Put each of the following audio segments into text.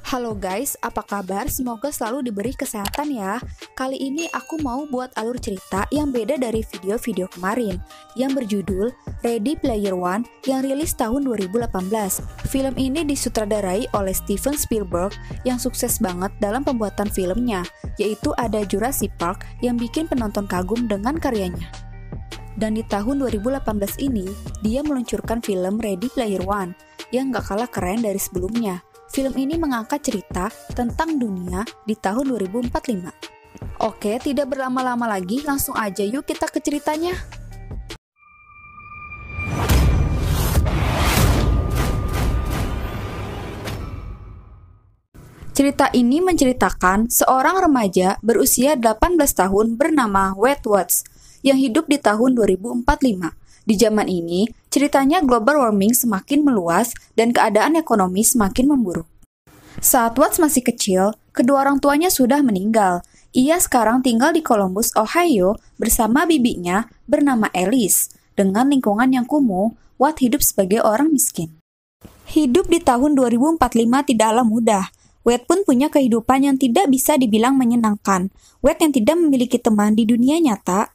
Halo guys, apa kabar? Semoga selalu diberi kesehatan ya. Kali ini aku mau buat alur cerita yang beda dari video-video kemarin, yang berjudul Ready Player One yang rilis tahun 2018. Film ini disutradarai oleh Steven Spielberg yang sukses banget dalam pembuatan filmnya, yaitu ada Jurassic Park yang bikin penonton kagum dengan karyanya. Dan di tahun 2018 ini, dia meluncurkan film Ready Player One yang gak kalah keren dari sebelumnya. Film ini mengangkat cerita tentang dunia di tahun 2045. Oke, tidak berlama-lama lagi, langsung aja yuk kita ke ceritanya. Cerita ini menceritakan seorang remaja berusia 18 tahun bernama Wade Watts yang hidup di tahun 2045. Di zaman ini, ceritanya global warming semakin meluas dan keadaan ekonomi semakin memburuk. Saat Watts masih kecil, kedua orang tuanya sudah meninggal. Ia sekarang tinggal di Columbus, Ohio bersama bibinya bernama Alice. Dengan lingkungan yang kumuh, Watts hidup sebagai orang miskin. Hidup di tahun 2045 tidaklah mudah. Wade pun punya kehidupan yang tidak bisa dibilang menyenangkan. Wade yang tidak memiliki teman di dunia nyata.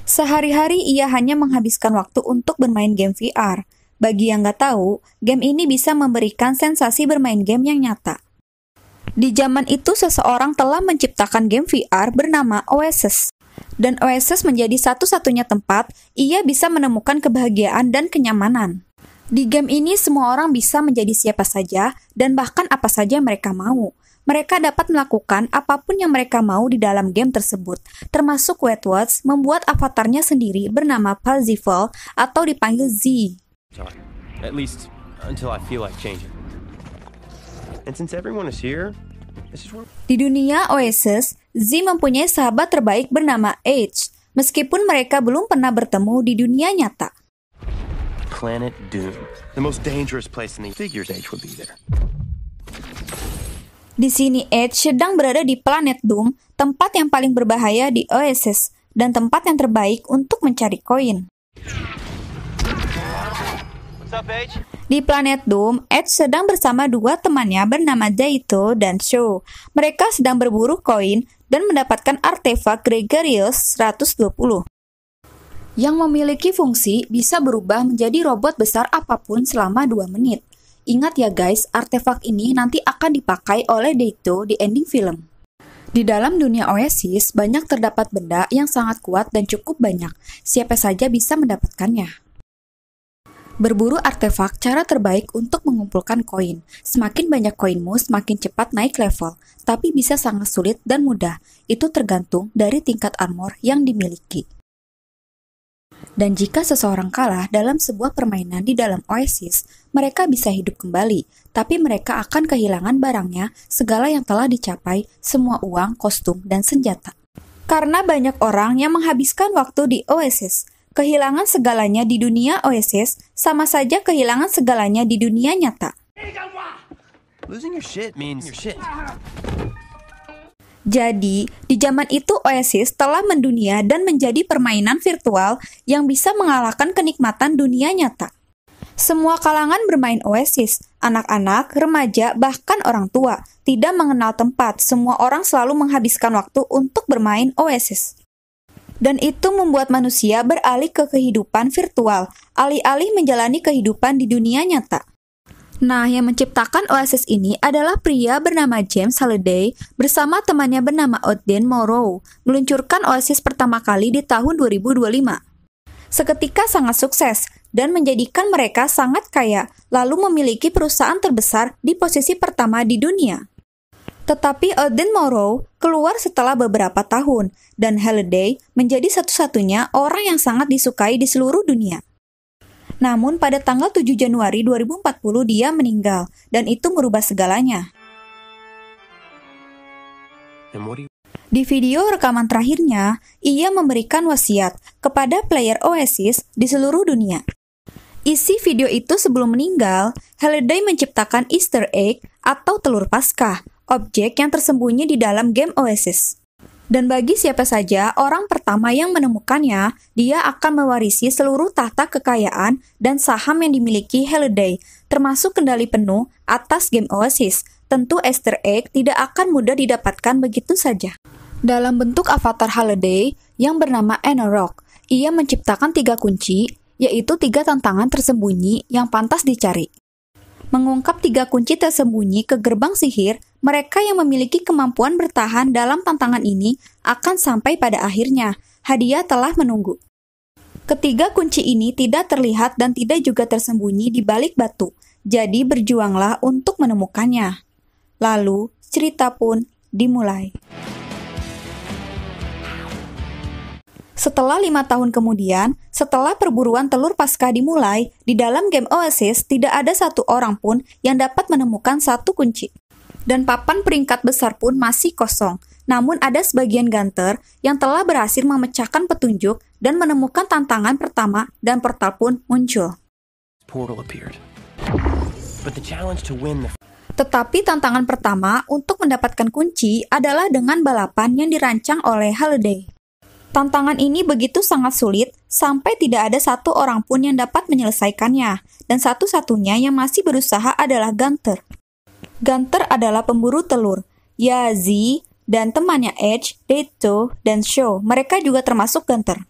Sehari-hari ia hanya menghabiskan waktu untuk bermain game VR. Bagi yang nggak tahu, game ini bisa memberikan sensasi bermain game yang nyata. Di zaman itu seseorang telah menciptakan game VR bernama Oasis. Dan Oasis menjadi satu-satunya tempat ia bisa menemukan kebahagiaan dan kenyamanan. Di game ini semua orang bisa menjadi siapa saja dan bahkan apa saja mereka mau. Mereka dapat melakukan apapun yang mereka mau di dalam game tersebut, termasuk Wade Watts membuat avatarnya sendiri bernama Parzival atau dipanggil Z. At least until I feel like changing. And since everyone is here, this is where... Di dunia Oasis, Z mempunyai sahabat terbaik bernama H, meskipun mereka belum pernah bertemu di dunia nyata. Planet Doom, the most dangerous place in the figures H would be there. Di sini Edge sedang berada di planet Doom, tempat yang paling berbahaya di Oasis, dan tempat yang terbaik untuk mencari koin. What's up, H? Di planet Doom, Edge sedang bersama dua temannya bernama Daito dan Sho. Mereka sedang berburu koin dan mendapatkan artefak Gregarious 120. Yang memiliki fungsi bisa berubah menjadi robot besar apapun selama 2 menit. Ingat ya guys, artefak ini nanti akan dipakai oleh Daito di ending film. Di dalam dunia Oasis, banyak terdapat benda yang sangat kuat dan cukup banyak. Siapa saja bisa mendapatkannya. Berburu artefak cara terbaik untuk mengumpulkan koin. Semakin banyak koinmu, semakin cepat naik level. Tapi bisa sangat sulit dan mudah. Itu tergantung dari tingkat armor yang dimiliki. Dan jika seseorang kalah dalam sebuah permainan di dalam Oasis, mereka bisa hidup kembali, tapi mereka akan kehilangan barangnya, segala yang telah dicapai, semua uang, kostum, dan senjata. Karena banyak orang yang menghabiskan waktu di Oasis, kehilangan segalanya di dunia Oasis sama saja kehilangan segalanya di dunia nyata. Losing your shit means your shit. Jadi, di zaman itu Oasis telah mendunia dan menjadi permainan virtual yang bisa mengalahkan kenikmatan dunia nyata. Semua kalangan bermain Oasis, anak-anak, remaja, bahkan orang tua, tidak mengenal tempat. Semua orang selalu menghabiskan waktu untuk bermain Oasis. Dan itu membuat manusia beralih ke kehidupan virtual, alih-alih menjalani kehidupan di dunia nyata. Nah, yang menciptakan Oasis ini adalah pria bernama James Halliday bersama temannya bernama Odin Morrow, meluncurkan Oasis pertama kali di tahun 2025. Seketika sangat sukses dan menjadikan mereka sangat kaya, lalu memiliki perusahaan terbesar di posisi pertama di dunia. Tetapi Odin Morrow keluar setelah beberapa tahun, dan Halliday menjadi satu-satunya orang yang sangat disukai di seluruh dunia. Namun pada tanggal 7 Januari 2040 dia meninggal, dan itu merubah segalanya. Di video rekaman terakhirnya, ia memberikan wasiat kepada player Oasis di seluruh dunia. Isi video itu sebelum meninggal, Halliday menciptakan Easter egg atau telur Paskah, objek yang tersembunyi di dalam game Oasis. Dan bagi siapa saja orang pertama yang menemukannya, dia akan mewarisi seluruh tahta kekayaan dan saham yang dimiliki Halliday, termasuk kendali penuh atas game Oasis. tentu Easter egg tidak akan mudah didapatkan begitu saja. Dalam bentuk avatar Halliday yang bernama Anorok, ia menciptakan 3 kunci, yaitu 3 tantangan tersembunyi yang pantas dicari. Mengungkap 3 kunci tersembunyi ke gerbang sihir, mereka yang memiliki kemampuan bertahan dalam tantangan ini akan sampai pada akhirnya. Hadiah telah menunggu. Ketiga kunci ini tidak terlihat dan tidak juga tersembunyi di balik batu, jadi berjuanglah untuk menemukannya. Lalu, cerita pun dimulai. Setelah 5 tahun kemudian, setelah perburuan telur Paskah dimulai, di dalam game Oasis tidak ada satu orang pun yang dapat menemukan 1 kunci. Dan papan peringkat besar pun masih kosong. Namun ada sebagian Gunter yang telah berhasil memecahkan petunjuk dan menemukan tantangan pertama dan portal pun muncul. Tetapi tantangan pertama untuk mendapatkan kunci adalah dengan balapan yang dirancang oleh Halliday. Tantangan ini begitu sangat sulit sampai tidak ada satu orang pun yang dapat menyelesaikannya, dan satu-satunya yang masih berusaha adalah Gunter. Gunter adalah pemburu telur. Ya, Z dan temannya Edge, Dato, dan Show, mereka juga termasuk Gunter.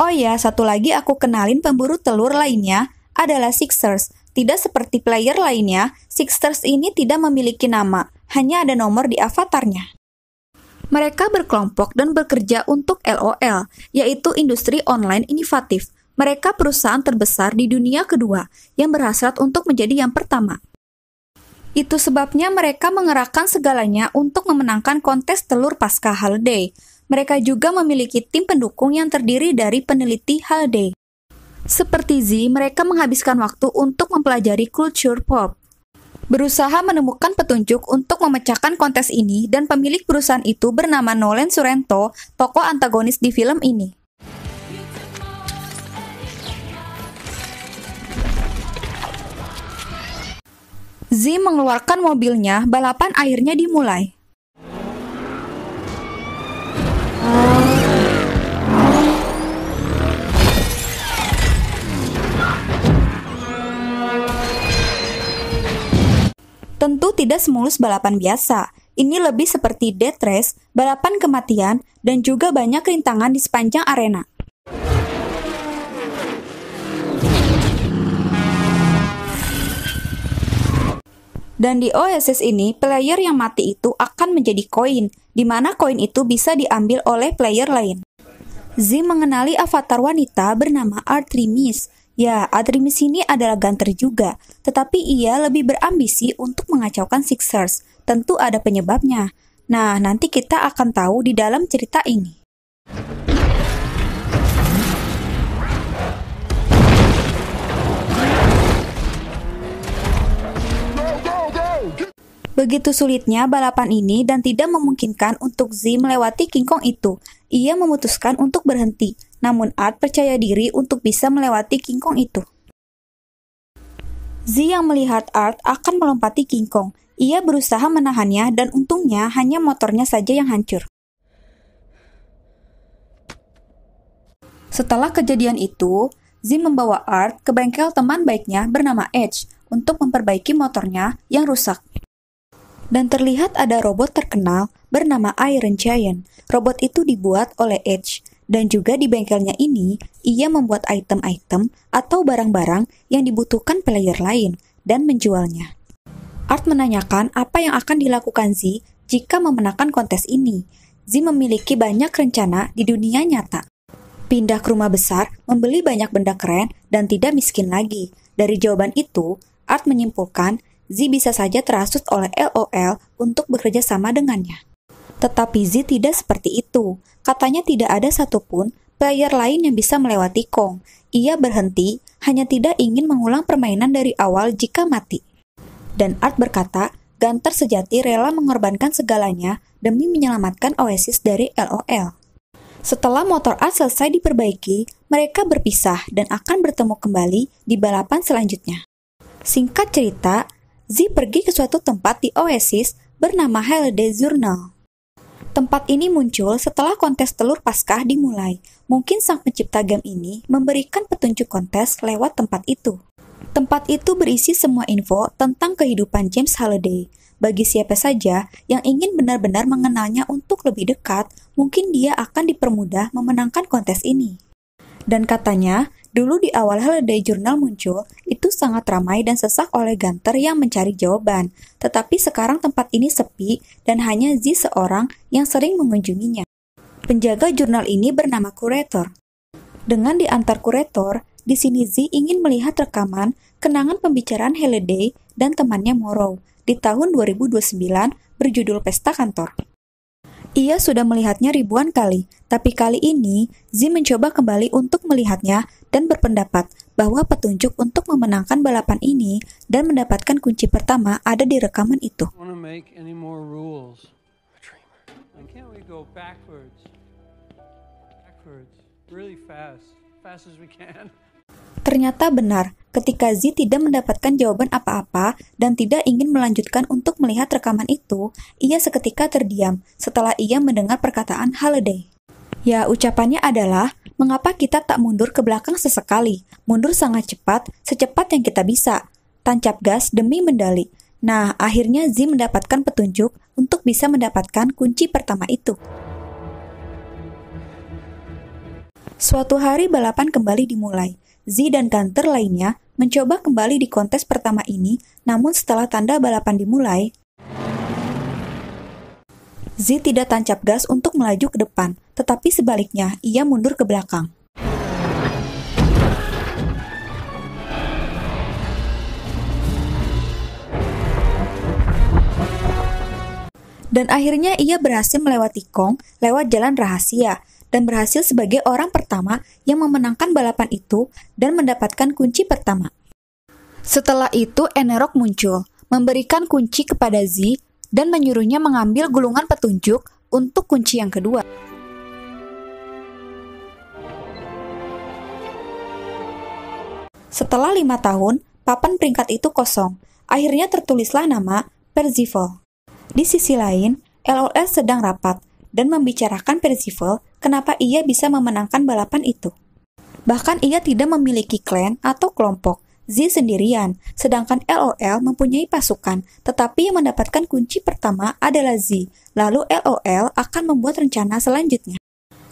Oh ya, satu lagi aku kenalin pemburu telur lainnya adalah Sixers. Tidak seperti player lainnya, Sixers ini tidak memiliki nama, hanya ada nomor di avatarnya. Mereka berkelompok dan bekerja untuk LOL, yaitu industri online inovatif. Mereka perusahaan terbesar di dunia kedua yang berhasrat untuk menjadi yang pertama. Itu sebabnya mereka mengerahkan segalanya untuk memenangkan kontes telur Paskah Halliday. Mereka juga memiliki tim pendukung yang terdiri dari peneliti Halliday. Seperti Z, mereka menghabiskan waktu untuk mempelajari kultur pop. Berusaha menemukan petunjuk untuk memecahkan kontes ini, dan pemilik perusahaan itu bernama Nolan Sorrento, tokoh antagonis di film ini. Z mengeluarkan mobilnya, balapan akhirnya dimulai. Tentu tidak semulus balapan biasa. Ini lebih seperti Death Race, balapan kematian, dan juga banyak rintangan di sepanjang arena. Dan di Oasis ini, player yang mati itu akan menjadi koin, di mana koin itu bisa diambil oleh player lain. Z mengenali avatar wanita bernama Artemis. Ya, Artemis ini adalah Gunter juga, tetapi ia lebih berambisi untuk mengacaukan Sixers. Tentu ada penyebabnya. Nah, nanti kita akan tahu di dalam cerita ini. Begitu sulitnya balapan ini dan tidak memungkinkan untuk Z melewati King Kong itu. Ia memutuskan untuk berhenti, namun Art percaya diri untuk bisa melewati King Kong itu. Z yang melihat Art akan melompati King Kong. Ia berusaha menahannya dan untungnya hanya motornya saja yang hancur. Setelah kejadian itu, Z membawa Art ke bengkel teman baiknya bernama Edge untuk memperbaiki motornya yang rusak. Dan terlihat ada robot terkenal bernama Iron Giant. Robot itu dibuat oleh Edge, dan juga di bengkelnya ini, ia membuat item-item atau barang-barang yang dibutuhkan player lain dan menjualnya. Art menanyakan apa yang akan dilakukan Z jika memenangkan kontes ini. Z memiliki banyak rencana di dunia nyata. Pindah ke rumah besar, membeli banyak benda keren, dan tidak miskin lagi. Dari jawaban itu, Art menyimpulkan Z bisa saja terhasut oleh LOL untuk bekerja sama dengannya. Tetapi Z tidak seperti itu. Katanya tidak ada satupun player lain yang bisa melewati Kong. Ia berhenti, hanya tidak ingin mengulang permainan dari awal jika mati. Dan Art berkata, Gunter sejati rela mengorbankan segalanya demi menyelamatkan Oasis dari LOL. Setelah motor Art selesai diperbaiki, mereka berpisah dan akan bertemu kembali di balapan selanjutnya. Singkat cerita, Z pergi ke suatu tempat di Oasis bernama Halliday Journal. Tempat ini muncul setelah kontes telur Paskah dimulai. Mungkin sang pencipta game ini memberikan petunjuk kontes lewat tempat itu. Tempat itu berisi semua info tentang kehidupan James Halliday. Bagi siapa saja yang ingin benar-benar mengenalnya untuk lebih dekat, mungkin dia akan dipermudah memenangkan kontes ini. Dan katanya, dulu di awal Halliday Journal muncul, itu sangat ramai dan sesak oleh Gunter yang mencari jawaban. Tetapi sekarang tempat ini sepi dan hanya Z seorang yang sering mengunjunginya. Penjaga jurnal ini bernama Curator. Dengan diantar Curator, di sini Z ingin melihat rekaman kenangan pembicaraan Halliday dan temannya Morrow di tahun 2029 berjudul Pesta Kantor. Ia sudah melihatnya ribuan kali, tapi kali ini Z mencoba kembali untuk melihatnya dan berpendapat bahwa petunjuk untuk memenangkan balapan ini dan mendapatkan kunci pertama ada di rekaman itu. Ternyata benar, ketika Z tidak mendapatkan jawaban apa-apa dan tidak ingin melanjutkan untuk melihat rekaman itu, ia seketika terdiam setelah ia mendengar perkataan Halliday. Ya, ucapannya adalah, mengapa kita tak mundur ke belakang sesekali? Mundur sangat cepat, secepat yang kita bisa. Tancap gas demi medali. Nah, akhirnya Z mendapatkan petunjuk untuk bisa mendapatkan kunci pertama itu. Suatu hari balapan kembali dimulai. Z dan Gunter lainnya mencoba kembali di kontes pertama ini, namun setelah tanda balapan dimulai, Z tidak tancap gas untuk melaju ke depan, tetapi sebaliknya, ia mundur ke belakang. Dan akhirnya ia berhasil melewati Kong lewat jalan rahasia, dan berhasil sebagai orang pertama yang memenangkan balapan itu dan mendapatkan kunci pertama. Setelah itu, Enerok muncul, memberikan kunci kepada Z dan menyuruhnya mengambil gulungan petunjuk untuk kunci yang kedua. Setelah 5 tahun, papan peringkat itu kosong. Akhirnya tertulislah nama Percival. Di sisi lain, LOL sedang rapat dan membicarakan Percival kenapa ia bisa memenangkan balapan itu. Bahkan ia tidak memiliki klan atau kelompok, Z sendirian, sedangkan LOL mempunyai pasukan, tetapi yang mendapatkan kunci pertama adalah Z, lalu LOL akan membuat rencana selanjutnya.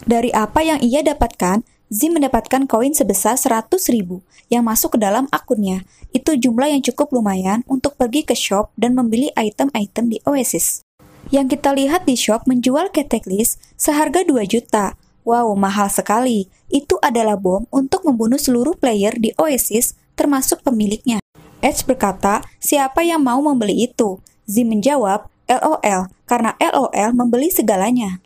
Dari apa yang ia dapatkan, Z mendapatkan koin sebesar 100.000 yang masuk ke dalam akunnya. Itu jumlah yang cukup lumayan untuk pergi ke shop dan membeli item-item di Oasis. Yang kita lihat di shop menjual Catalyst seharga 2 juta. Wow, mahal sekali. Itu adalah bom untuk membunuh seluruh player di Oasis, termasuk pemiliknya. Edge berkata, siapa yang mau membeli itu? Z menjawab, LOL, karena LOL membeli segalanya.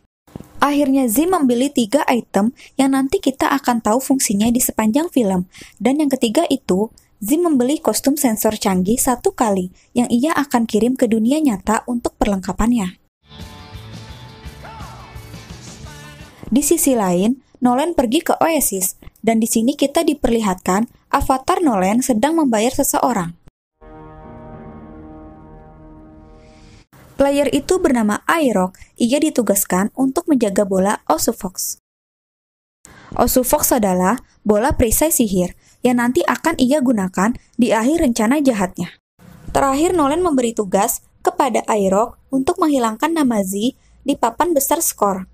Akhirnya Z membeli 3 item yang nanti kita akan tahu fungsinya di sepanjang film. Dan yang ketiga itu, Z membeli kostum sensor canggih 1 kali yang ia akan kirim ke dunia nyata untuk perlengkapannya. Di sisi lain, Nolan pergi ke Oasis, dan di sini kita diperlihatkan avatar Nolan sedang membayar seseorang. Player itu bernama Airok, ia ditugaskan untuk menjaga bola Osufox. Osufox adalah bola perisai sihir, yang nanti akan ia gunakan di akhir rencana jahatnya. Terakhir, Nolan memberi tugas kepada Airok untuk menghilangkan nama Z di papan besar skor.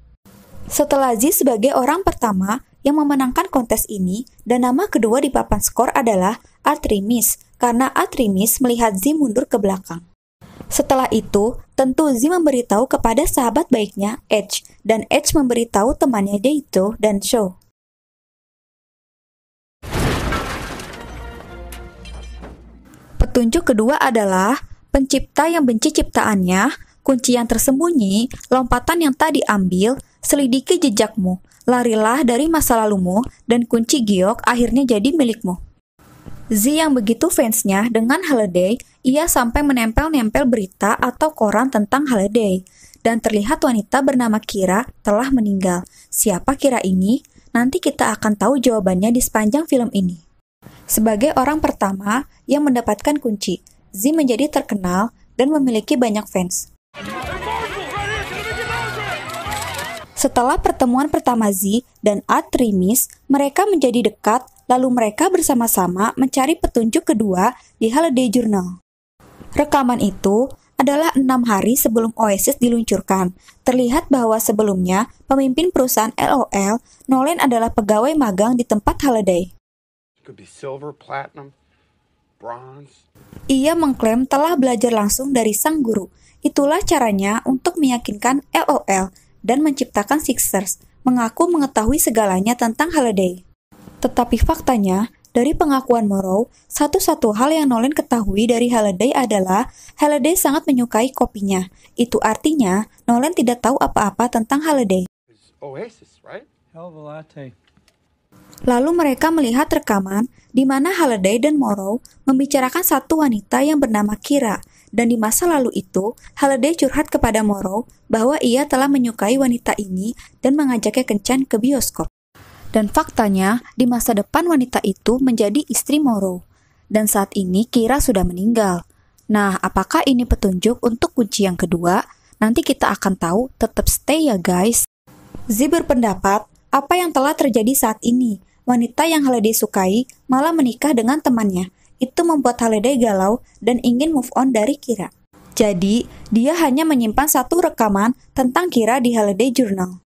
Setelah Z sebagai orang pertama yang memenangkan kontes ini, dan nama kedua di papan skor adalah Artemis, karena Artemis melihat Z mundur ke belakang. Setelah itu, tentu Z memberitahu kepada sahabat baiknya Edge, dan Edge memberitahu temannya Deito dan Shaw. Petunjuk kedua adalah pencipta yang benci ciptaannya, kunci yang tersembunyi, lompatan yang tak diambil, selidiki jejakmu, larilah dari masa lalumu, dan kunci giok akhirnya jadi milikmu. Z yang begitu fansnya dengan Halliday, ia sampai menempel-nempel berita atau koran tentang Halliday. Dan terlihat wanita bernama Kira telah meninggal. Siapa Kira ini? Nanti kita akan tahu jawabannya di sepanjang film ini. Sebagai orang pertama yang mendapatkan kunci, Z menjadi terkenal dan memiliki banyak fans. Setelah pertemuan pertama Z dan Artemis, mereka menjadi dekat lalu mereka bersama-sama mencari petunjuk kedua di Halliday Journal. Rekaman itu adalah 6 hari sebelum Oasis diluncurkan. Terlihat bahwa sebelumnya, pemimpin perusahaan LOL, Nolan adalah pegawai magang di tempat Halliday. Could be silver, platinum, bronze. Ia mengklaim telah belajar langsung dari sang guru. Itulah caranya untuk meyakinkan LOL dan menciptakan Sixers, mengaku mengetahui segalanya tentang Halliday. Tetapi faktanya, dari pengakuan Morrow, satu-satu hal yang Nolan ketahui dari Halliday adalah Halliday sangat menyukai kopinya. Itu artinya, Nolan tidak tahu apa-apa tentang Halliday. Oasis, right? Hell of a latte. Lalu mereka melihat rekaman di mana Halliday dan Morrow membicarakan satu wanita yang bernama Kira. Dan di masa lalu itu, Halliday curhat kepada Morrow bahwa ia telah menyukai wanita ini dan mengajaknya kencan ke bioskop. Dan faktanya, di masa depan wanita itu menjadi istri Morrow. Dan saat ini Kira sudah meninggal. Nah, apakah ini petunjuk untuk kunci yang kedua? Nanti kita akan tahu, tetap stay ya guys. Z berpendapat, apa yang telah terjadi saat ini? Wanita yang Halliday sukai malah menikah dengan temannya. Itu membuat Halliday galau dan ingin move on dari Kira. Jadi, dia hanya menyimpan satu rekaman tentang Kira di Halliday Journal.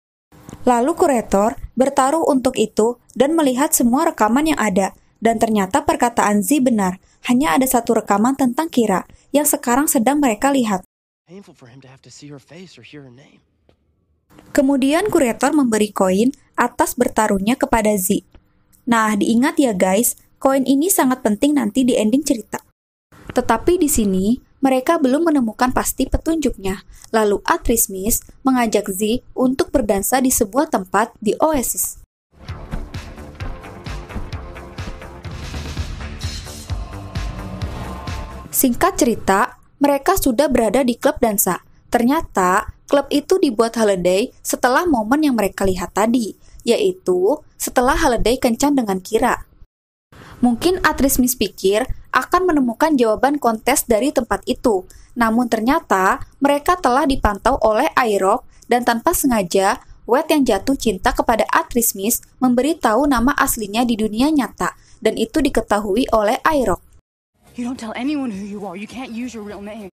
Lalu kurator bertaruh untuk itu dan melihat semua rekaman yang ada. Dan ternyata perkataan Z benar, hanya ada satu rekaman tentang Kira yang sekarang sedang mereka lihat. Kemudian kurator memberi koin atas bertaruhnya kepada Z. Nah, diingat ya guys, koin ini sangat penting nanti di ending cerita. Tetapi di sini, mereka belum menemukan pasti petunjuknya. Lalu Atri Smith mengajak Z untuk berdansa di sebuah tempat di Oasis. Singkat cerita, mereka sudah berada di klub dansa. Ternyata, klub itu dibuat Halliday setelah momen yang mereka lihat tadi, yaitu setelah Halliday kencan dengan Kira. Mungkin Atri Smith pikir akan menemukan jawaban kontes dari tempat itu, namun ternyata mereka telah dipantau oleh IROC dan tanpa sengaja, Wade yang jatuh cinta kepada Atri Smith memberi tahu nama aslinya di dunia nyata, dan itu diketahui oleh IROC. You don't tell anyone who you are. You can't use your real name.